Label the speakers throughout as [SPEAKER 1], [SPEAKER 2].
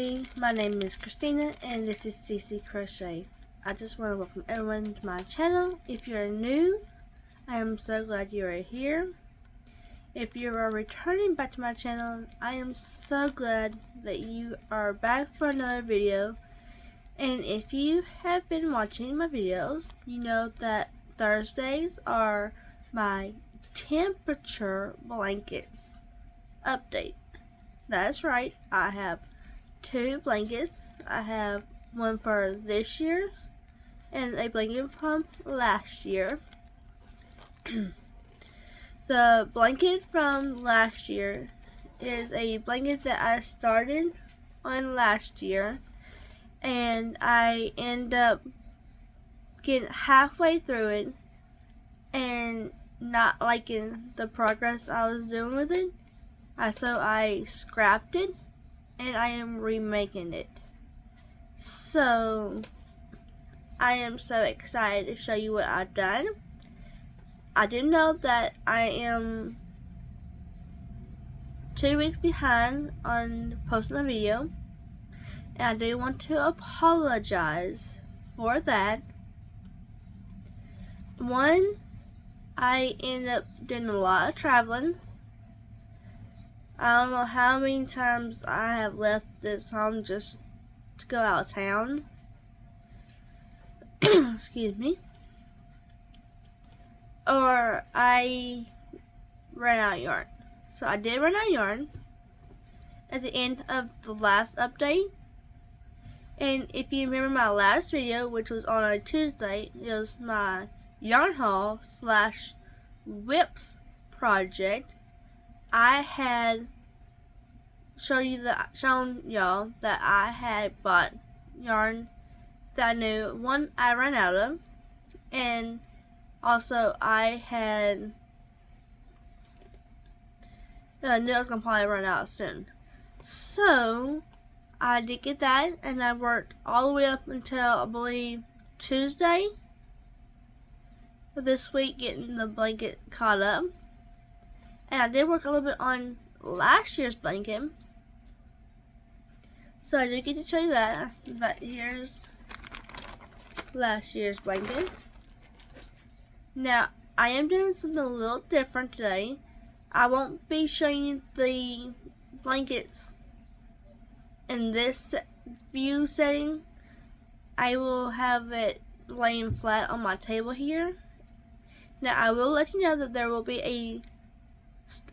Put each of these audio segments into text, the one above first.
[SPEAKER 1] everybody, my name is Christina and this is CC Crochet. I just want to welcome everyone to my channel. If you're new, I am so glad you are here. If you are returning back to my channel, I am so glad that you are back for another video. And if you have been watching my videos, you know that Thursdays are my temperature blankets update. That's right, I have 2 blankets. I have one for this year and a blanket from last year. The blanket from last year is a blanket that I started on last year, and I end up getting halfway through it and not liking the progress I was doing with it. So I scrapped it and I am remaking it. So I am so excited to show you what I've done. I do know that I am 2 weeks behind on posting a video, and I do want to apologize for that. One, I ended up doing a lot of traveling. I don't know how many times I have left this home just to go out of town. Excuse me. Or I ran out of yarn. So I did run out of yarn at the end of the last update. And if you remember my last video, which was on a Tuesday, it was my yarn haul / whips project. I had shown y'all that I had bought yarn that I knew one I ran out of, and also I had knew I was gonna probably run out soon. So I did get that, and I worked all the way up until I believe Tuesday of this week getting the blanket caught up. And I did work a little bit on last year's blanket, so I did get to show you that. But here's last year's blanket. Now I am doing something a little different today. I won't be showing you the blankets in this view setting. I will have it laying flat on my table here. Now I will let you know that there will be a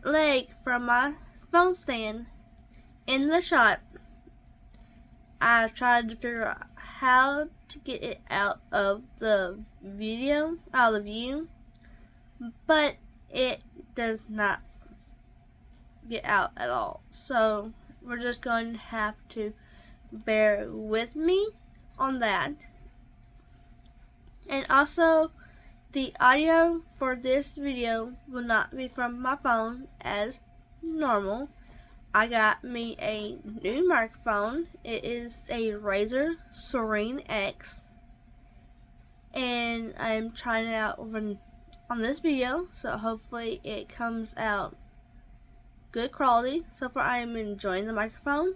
[SPEAKER 1] leg from my phone stand in the shot. I tried to figure out how to get it out of the view, but it does not get out at all. So we're just going to have to bear with me on that. And also, the audio for this video will not be from my phone as normal. I got me a new microphone. It is a Razer Serene X, and I'm trying it out on this video, so hopefully it comes out good quality. So far I am enjoying the microphone.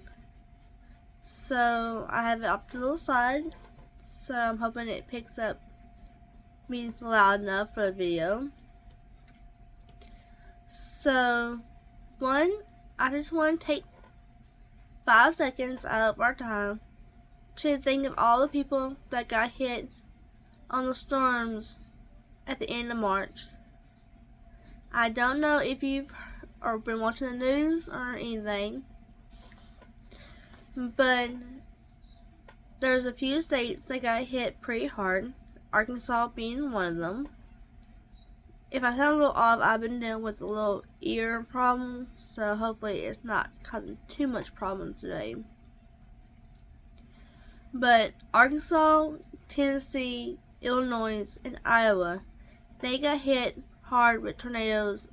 [SPEAKER 1] So I have it up to the side, so I'm hoping it picks up me loud enough for the video. So one, I just want to take 5 seconds out of our time to think of all the people that got hit on the storms at the end of March. I don't know if you've been watching the news or anything, but there's a few states that got hit pretty hard, Arkansas being one of them. If I sound a little off, I've been dealing with a little ear problem, so hopefully it's not causing too much problems today. But Arkansas, Tennessee, Illinois, and Iowa, they got hit hard with tornadoes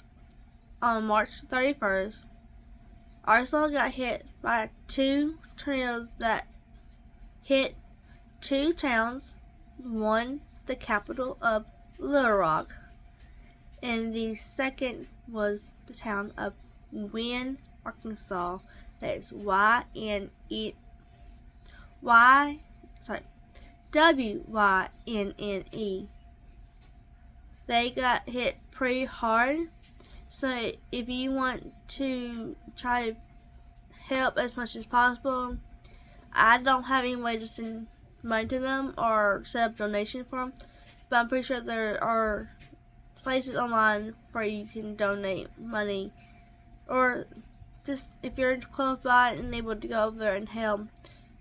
[SPEAKER 1] on March 31st. Arkansas got hit by 2 tornadoes that hit 2 towns, one the capital of Little Rock, and the second was the town of Wynne, Arkansas. That is Y-N-E WYNNE. They got hit pretty hard. So if you want to try to help as much as possible, I don't have any way to send money to them or set up donation for them, but I'm pretty sure there are places online where you can donate money, or just if you're close by and able to go over there and help,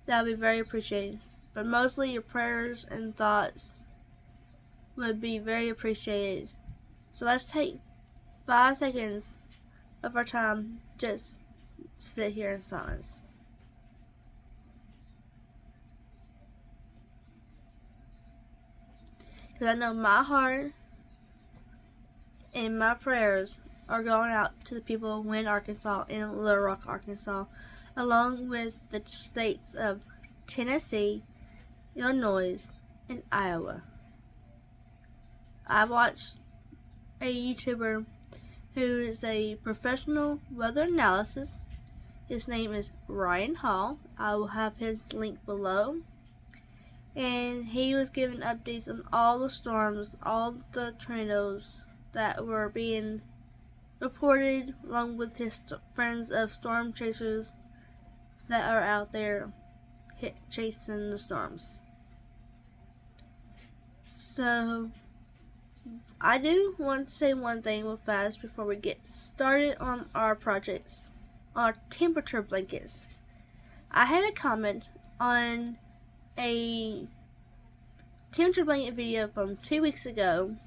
[SPEAKER 1] that would be very appreciated. But mostly your prayers and thoughts would be very appreciated. So let's take 5 seconds of our time, just sit here in silence. Because I know my heart and my prayers are going out to the people of Wynne, Arkansas and Little Rock, Arkansas, along with the states of Tennessee, Illinois, and Iowa. I watched a YouTuber who is a professional weather analysis. His name is Ryan Hall. I will have his link below. And he was giving updates on all the storms, all the tornadoes that were being reported, along with his friends of storm chasers that are out there chasing the storms. So I do want to say one thing real fast before we get started on our projects, our temperature blankets. I had a comment on a temperature blanket video from 2 weeks ago.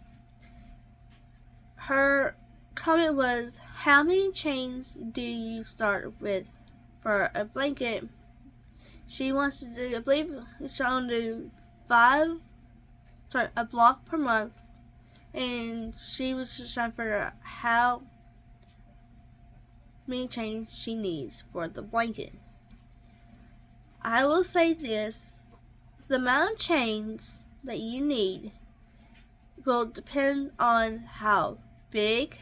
[SPEAKER 1] Her comment was, how many chains do you start with for a blanket? She wants to do, I believe she's trying to do a block per month, and she was just trying to figure out how many chains she needs for the blanket. I will say this, the amount of chains that you need will depend on how big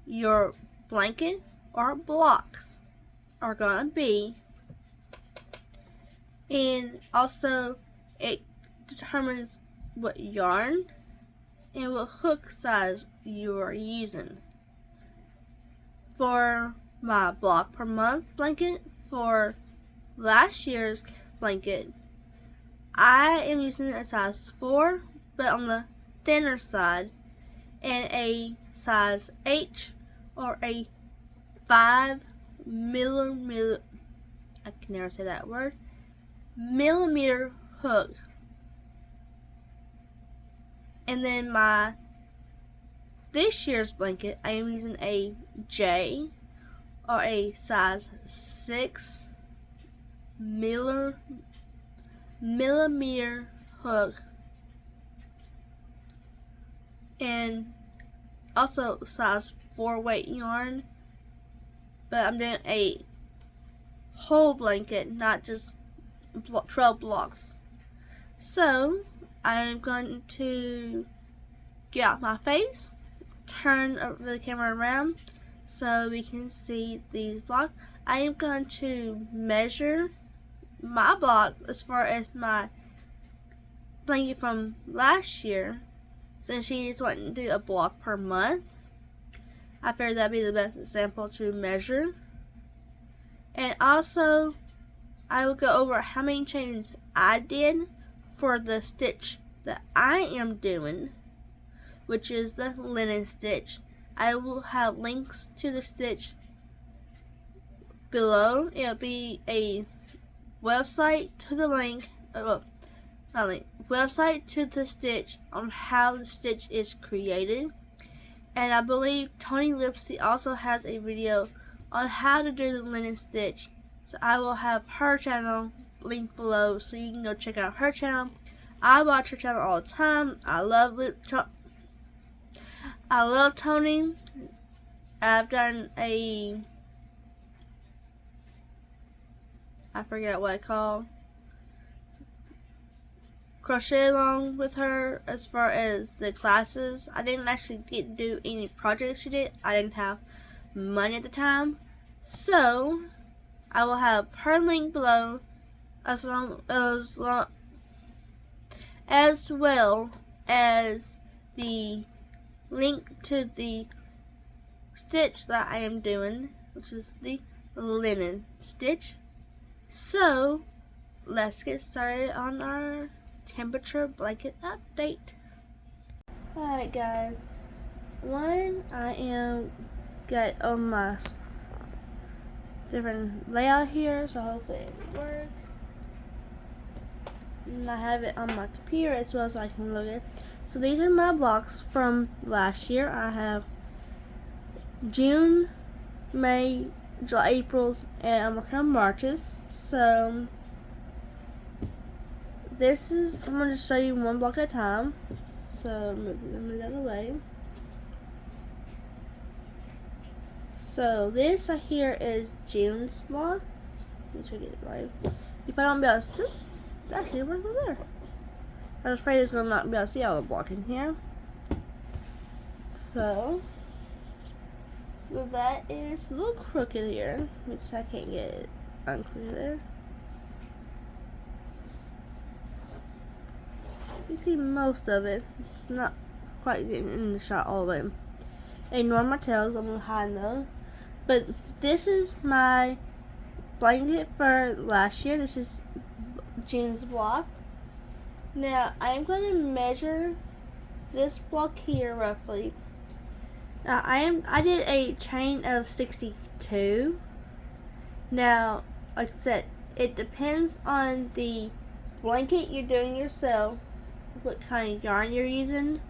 [SPEAKER 1] your blanket or blocks are going to be, and also it determines what yarn and what hook size you are using. For my block per month blanket for last year's blanket, I am using a size 4, but on the thinner side, and a size H or a 5 millimeter, I can never say that word, millimeter hook. And then this year's blanket, I am using a J or a size 6 millimeter hook, and also size 4 weight yarn, but I'm doing a whole blanket, not just 12 blocks. So I'm going to get out my face, turn the camera around so we can see these blocks. I am going to measure my block as far as my blanket from last year, since she's wanting to do a block per month. I figured that'd be the best example to measure. And also, I will go over how many chains I did for the stitch that I am doing, which is the linen stitch. I will have links to the stitch below. It'll be a website to the link, website to the stitch on how the stitch is created. And I believe Tony Lipsy also has a video on how to do the linen stitch. So I will have her channel linked below so you can go check out her channel. I watch her channel all the time. I love Tony. I've done I forget what I call crochet along with her as far as the classes. I didn't actually get to do any projects she did. I didn't have money at the time. So I will have her link below as well as the link to the stitch that I am doing, which is the linen stitch. So let's get started on our temperature blanket update. Alright guys, I am got on my different layout here, so hopefully it works. And I have it on my computer as well, so I can look at it. So these are my blocks from last year. I have June, May, July, April's, and I'm working on March's. So this is, I'm going to show you one block at a time. So move that out of the way. So this right here is June's block. Make sure I get it right. If I don't be able to see, that's it right there. I was afraid it's going to not be able to see all the block in here. So with that, it's a little crooked here, which I can't get it uncrooked there. You see most of it, not quite getting in the shot all the way. Ignore my tails, I'm gonna hide those. But this is my blanket for last year. This is June's block. Now I'm going to measure this block here roughly. Now I did a chain of 62. Now, like I said, it depends on the blanket you're doing yourself, what kind of yarn you're using,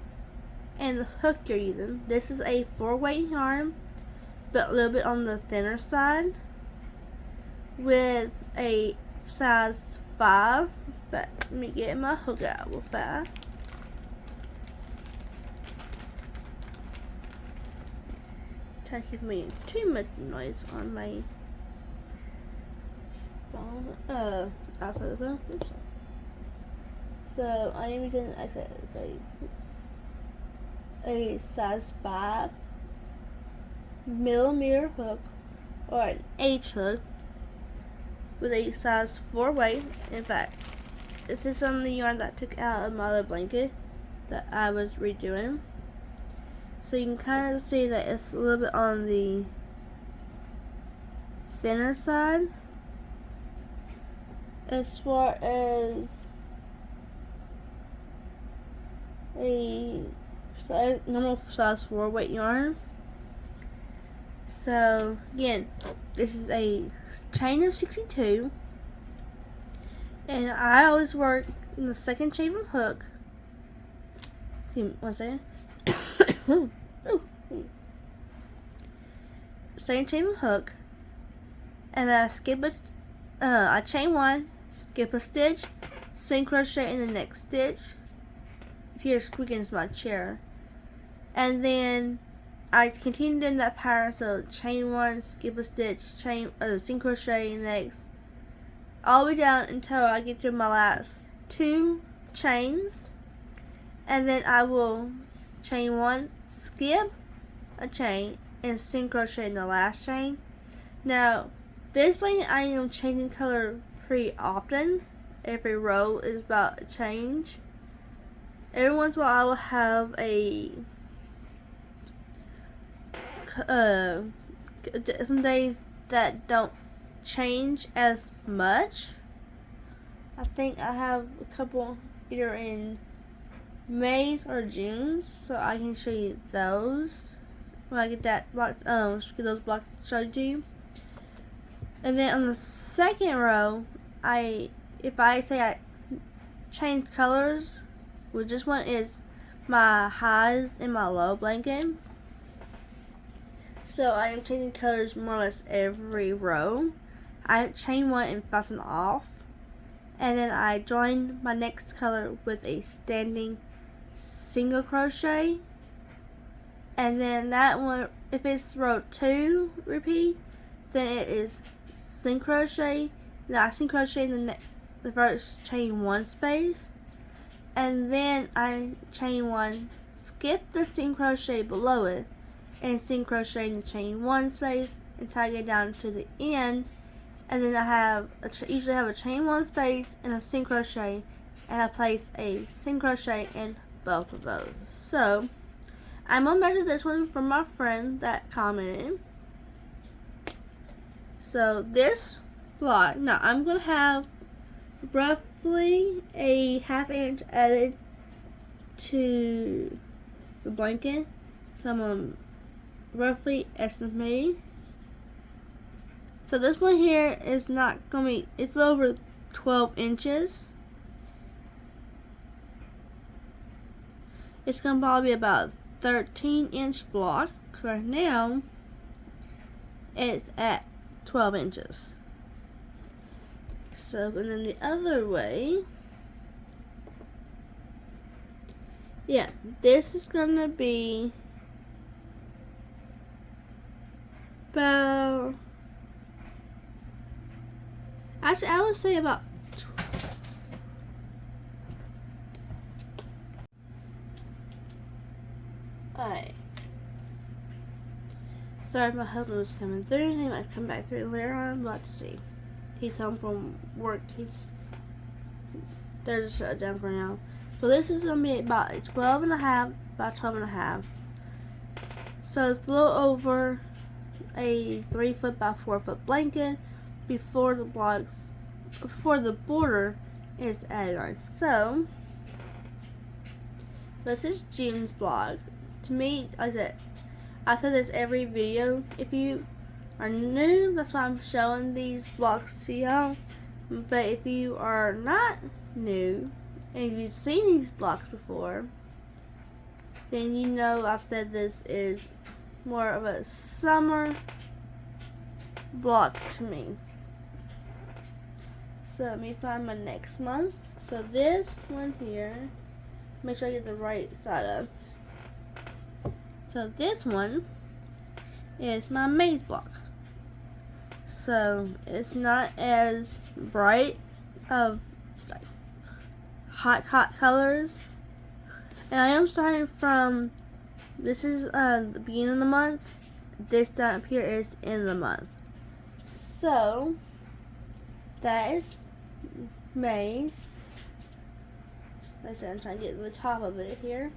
[SPEAKER 1] and the hook you're using. This is a 4-weight yarn, but a little bit on the thinner side, with a size 5. But let me get my hook out real fast. Trying to give me too much noise on my phone. Outside of the phone. Oops. So I am using, I said, a size 5 millimeter hook, or an H hook, with a size 4 weight. In fact, this is some of the yarn that I took out of my other blanket that I was redoing. So you can kind of see that it's a little bit on the thinner side as far as a normal size 4 weight yarn. So again, this is a chain of 62, and I always work in the second chain of hook. Give me 1 second. Second chain of hook, and then I skip I chain 1, skip a stitch, single crochet in the next stitch. Here squeaking my chair, and then I continue doing that pattern. So chain 1, skip a stitch, single crochet next, all the way down until I get to my last 2 chains, and then I will chain 1, skip a chain, and single crochet in the last chain. Now this blanket I am changing color pretty often. Every row is about a change. Every once in a while I will have some days that don't change as much. I think I have a couple either in May's or June's, so I can show you those when I get that block, get those blocks showed to you. And then on the second row, if I say I change colors, well, this one is my highs and my low blanket. So I am changing colors more or less every row. I chain 1 and fasten off, and then I join my next color with a standing single crochet, and then that one, if it's row 2 repeat, then it is single crochet. Then I single crochet in the first chain 1 space, and then I chain 1, skip the single crochet below it, and single crochet in the chain 1 space until I get down to the end, and then I usually have a chain one space and a single crochet, and I place a single crochet in both of those. So I'm gonna measure this one from my friend that commented. So this block, now I'm gonna have roughly a 1/2 inch added to the blanket. So I'm gonna roughly estimate. So this one here is not gonna be, it's over 12 inches. It's gonna probably be about 13-inch block. Right now it's at 12 inches. So, and then the other way, yeah, this is gonna be about, actually I would say about alright. Sorry, my husband was coming through. He might come back through later on. Let's see. He's home from work. They're just shut down for now. So this is gonna be about a 12.5 by 12.5. So it's a little over a 3 foot by 4 foot blanket before the border is added on. So this is June's blog. To me, like I said this every video. If you are new, that's why I'm showing these blocks to y'all. But if you are not new and you've seen these blocks before, then you know I've said this is more of a summer block to me. So let me find my next month. So this one here, make sure I get the right side up. So this one is my maze block. So it's not as bright of like hot colors. And I am starting from, this is the beginning of the month. This down up here is end of the month. So that is maze. Like I said, I'm trying to get to the top of it here.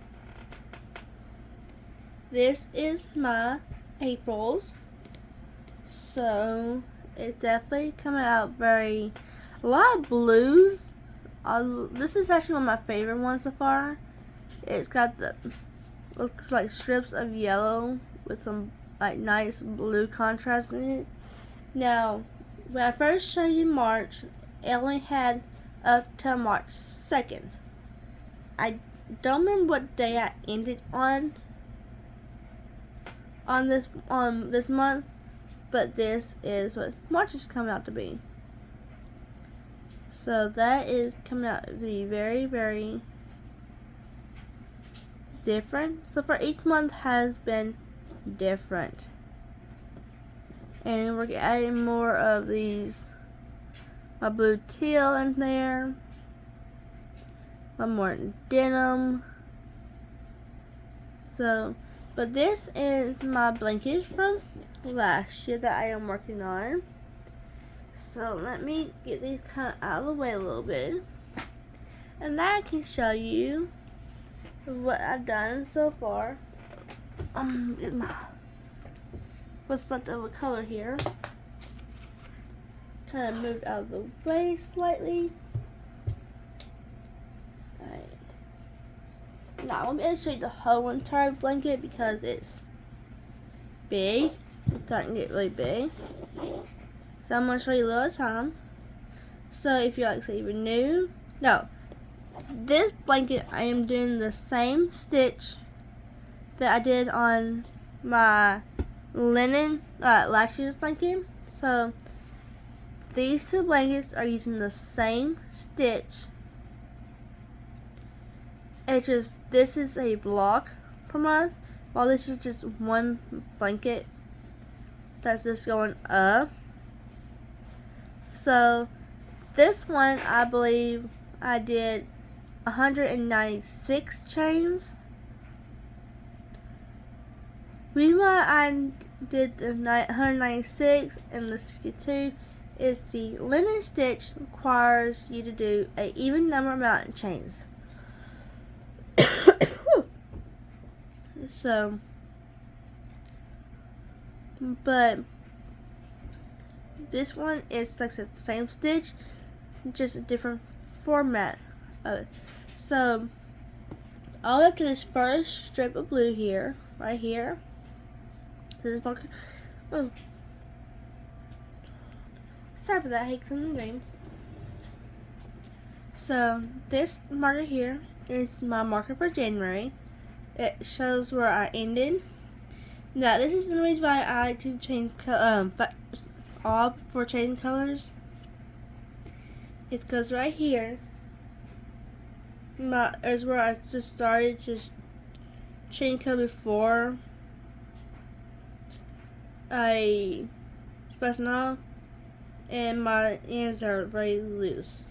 [SPEAKER 1] This is my April's. So it's definitely coming out a lot of blues. This is actually one of my favorite ones so far. It's got the looks like strips of yellow with some like nice blue contrast in it. Now, when I first showed you March, it only had up till March 2nd. I don't remember what day I ended on this month, but this is what March is coming out to be. So that is coming out to be very, very different. So for each month has been different. And we're adding more of these, my blue teal in there, a more denim. So, but this is my blanket from last year that I am working on. So let me get these kind of out of the way a little bit, and now I can show you what I've done so far. Get my what's left of the color here. Kind of moved out of the way slightly. Alright. Now I'm going to show you the whole entire blanket because it's big. It's starting to get really big. So I'm going to show you a little time. So if you're like say you're new, no. This blanket I am doing the same stitch that I did on my linen last year's blanket. So these two blankets are using the same stitch. It's just this is a block per month, while this is just one blanket that's just going up. So this one I believe I did 196 chains. Reason why I did the 196 and the 62 is the linen stitch requires you to do an even number amount of chains. So, but this one is like the same stitch, just a different format of it. So, all up to this first strip of blue here, right here. This marker. Oh, sorry for that. I hate something green. So this marker here is my marker for January. It shows where I ended. Now this is the reason why I like to change all for changing colors. It's because right here is where I just started changing color before I fasten off, and my ends are very loose.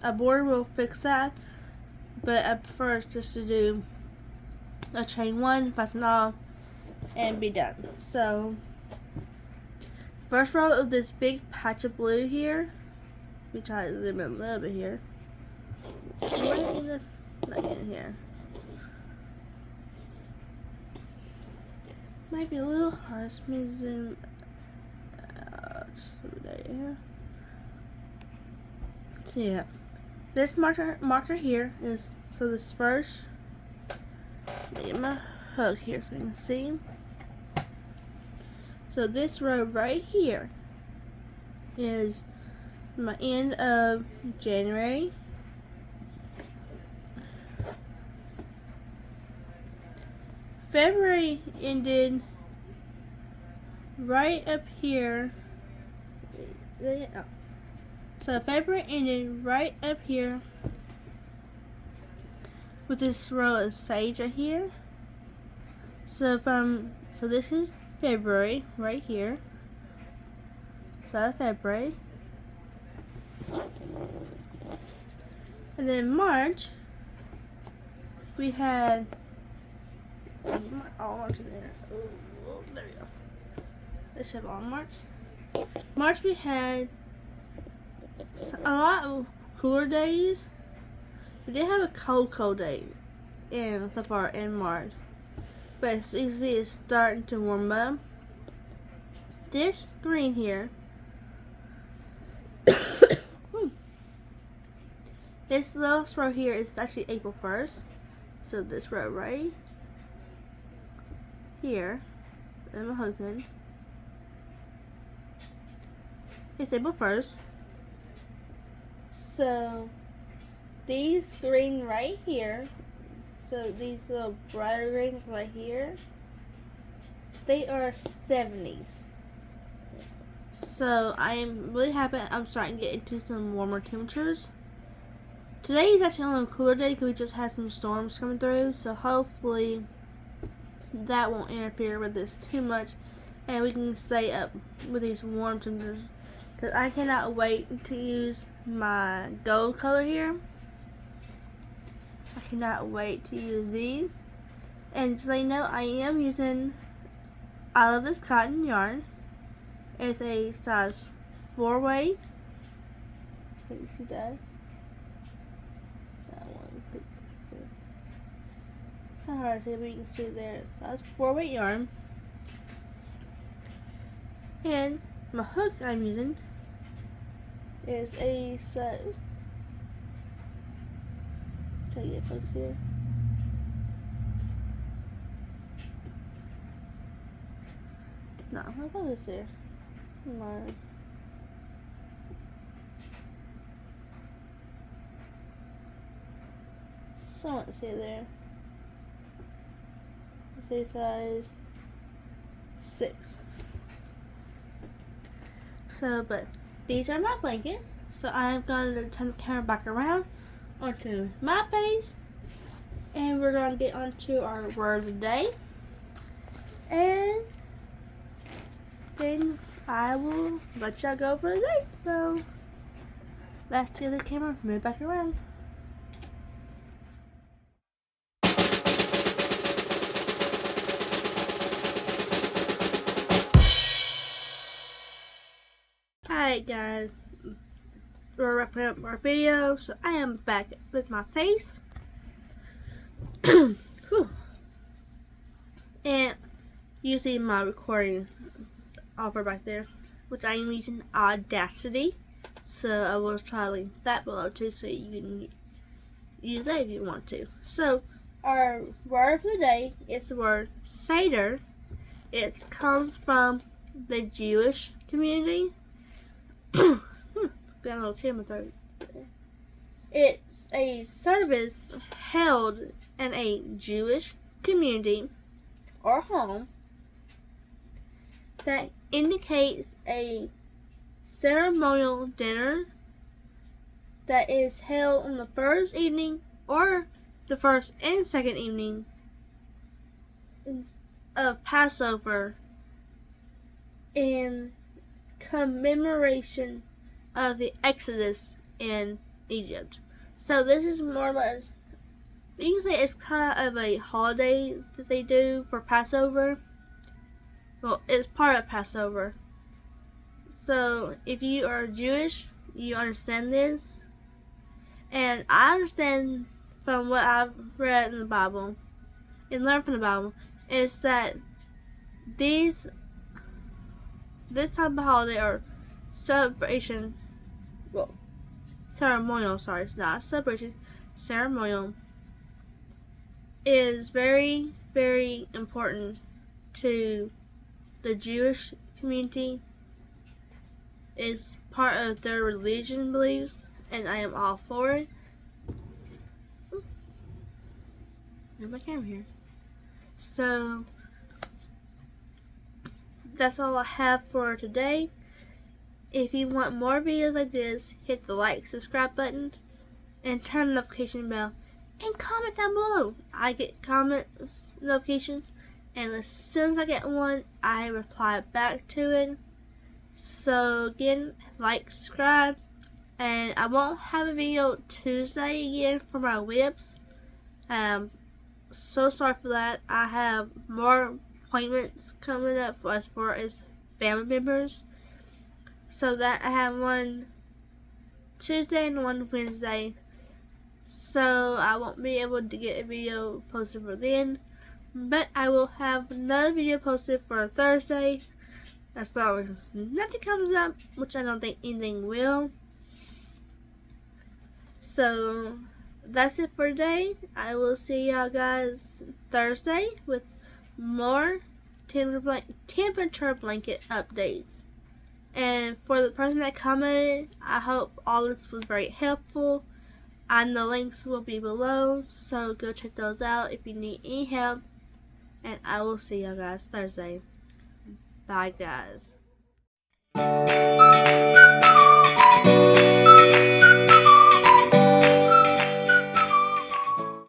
[SPEAKER 1] A board will fix that, but I prefer just to do a chain one, fasten off, and be done. So, first row of this big patch of blue here, we try to zoom in a little bit here. Not in here. Might be a little hard. Let me zoom just over there. Yeah. So yeah, this marker here is this first. Let me get my hook here so you can see. So this row right here is my end of January. February ended right up here. So February ended right up here with this row of sage right here. So this is February right here. So that's February. And then March we had all March in there. Oh, there we go. Let's have all March. March we had a lot of cooler days. We did have a cold day so far in March, but as you see, it's starting to warm up. This green here, this last row here is actually April 1st. So this row right here, and my husband, it's April 1st. So these green right here, so these little brighter greens right here, they are 70s. So I am really happy I'm starting to get into some warmer temperatures. Today is actually only a cooler day because we just had some storms coming through, so hopefully that won't interfere with this too much and we can stay up with these warm temperatures. Because I cannot wait to use my gold color here. I cannot wait to use these. And so you know, I am using I Love This Cotton yarn. It's a size 4-way. Can you see that? That one. It's not hard to see, but you can see there. Size 4-way yarn. And my hook I'm using is a size. Try to get focus here. No, I'm gonna focus here. Come on. Somewhat see it there. Say size 6. So, but these are my blankets. So I'm gonna turn the camera back around onto my face, and we're gonna get onto our word of the day, and then I will let y'all go for the day. So let's get the camera move back around. Alright guys, we're wrapping up our video, so I am back with my face. And you see my recording offer back there, which I am using Audacity. So I will try to link that below too, so you can use that if you want to. So our word for the day is the word Seder. It comes from the Jewish community. Got a little tear in my throat. It's a service held in a Jewish community or home that indicates a ceremonial dinner that is held on the first evening or the first and second evening of Passover in commemoration of the Exodus in Egypt. So this is more or less, you can say it's kind of a holiday that they do for Passover. Well, it's part of Passover. So if you are Jewish, you understand this. And I understand from what I've read in the Bible and learned from the Bible is that this type of holiday or celebration, well, ceremonial, sorry, it's not a celebration, ceremonial, is very, very important to the Jewish community. It's part of their religion beliefs, and I am all for it. There's my camera here. So that's all I have for today. If you want more videos like this, hit the like, subscribe button, and turn the notification bell, and comment down below. I get comment notifications, and as soon as I get one, I reply back to it. So again, like, subscribe, and I won't have a video Tuesday again for my whips. So sorry for that. I have more appointments coming up as far as family members. So that I have one Tuesday and one Wednesday. So I won't be able to get a video posted for then. But I will have another video posted for Thursday. As long as nothing comes up, which I don't think anything will. So that's it for today. I will see y'all guys Thursday with more temperature blanket updates. And for the person that commented, I hope all this was very helpful. And the links will be below, so go check those out if you need any help. And I will see y'all guys Thursday. Bye guys.